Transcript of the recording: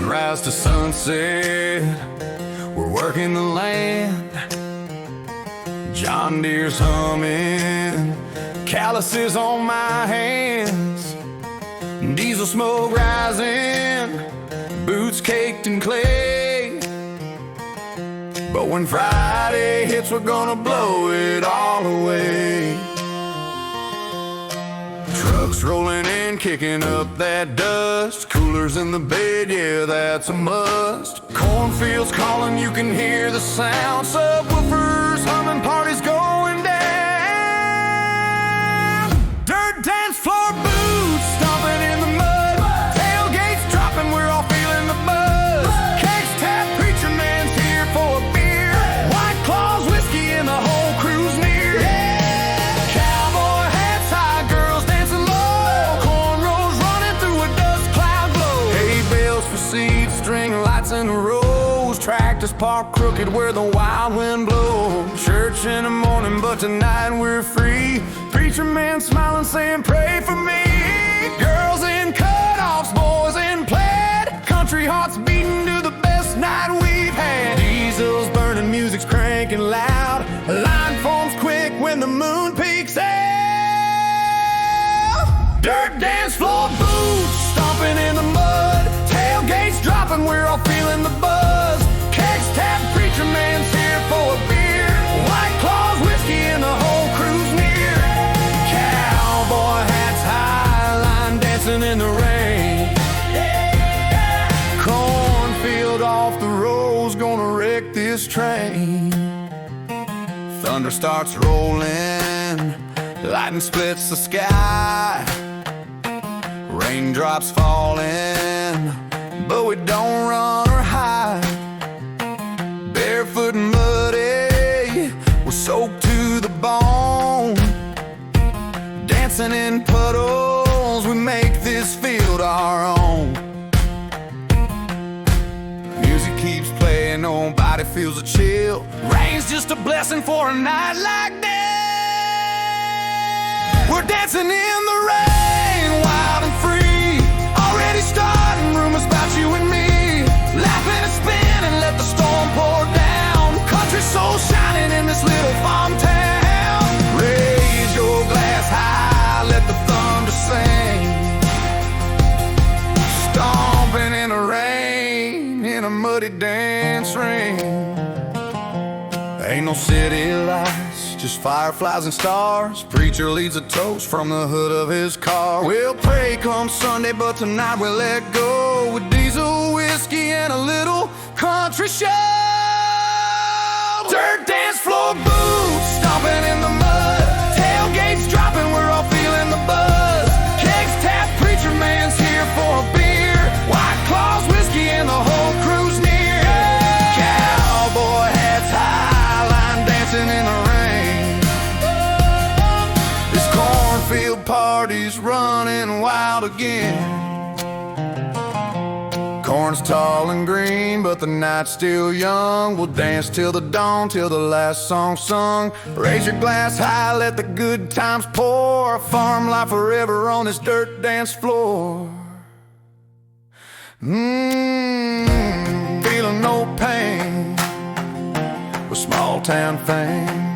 Sunrise to sunset, we're working the land. John Deere's humming, calluses on my hands. Diesel smoke rising, boots caked in clay. But when Friday hits, we're gonna blow it all away. Trucks rolling in, kicking up that dust. Coolers in the bed, yeah, that's a must. Cornfields calling, you can hear the sound. Subwoofers humming, parties going down. Dirt dance floor boots stomping in the mud. Tailgates dropping, we're all feeling the buzz. Cakes tap, preacher man's here for a beer. White Claws, whiskey, and the whole crew's near. Cowboy hats high, girls dancing low. Cornrows running through a dust cloud glow. Hay bales for seeds, string lights in rows. Tractors parked crooked where the wild wind blows. Church in the morning, but tonight we're free. Preacher man smiling, saying, pray for me. Girls in cutoffs, boys in plaid. Country hearts beating to the best night we've had. Diesels burning, music's cranking loud. Line forms quick when the moon peeks out. Dirt dance floor boots stomping in the mud. Tailgates dropping, we're all feeling the buzz. Kegs tap, preacher man's here for a beer. White Claws, whiskey, and the whole crew's near. Cowboy hats high, line dancing in the rain. Cornfield off the road's gonna wreck this train. Thunder starts rolling, lightning splits the sky. Raindrops falling, but we don't run or hide. Barefoot and muddy, we're soaked to the bone. Dancing in puddles, we make this field our own. Music keeps playing, nobody feels a chill. Rain's just a blessing for a night like that. We're dancing in the rain, wild and free. Already starting rumors about you and me. Laughing and spinning, let the storm pour down. Country soul shining in this little farm town. Raise your glass high, let the thunder sing. Stomping in the rain, in a muddy dance ring. Ain't no city lights, just fireflies and stars. Preacher leads a toast from the hood of his car. We'll pray come Sunday, but tonight we'll let go. With diesel whiskey and a little country show. Dirt dance floor boots stomping in the mud. Tailgates dropping, we're all feeling the buzz. Kegs tap, preacher man's here for a beer. White Claws, whiskey, and the whole crew's near. Cowboy hats high, line dancing in the rain. This cornfield party's running wild again. Corn's tall and green, but the night's still young. We'll dance till the dawn, till the last song's sung. Raise your glass high, let the good times pour. Farm life forever on this dirt dance floor. Feeling no pain with small town fame.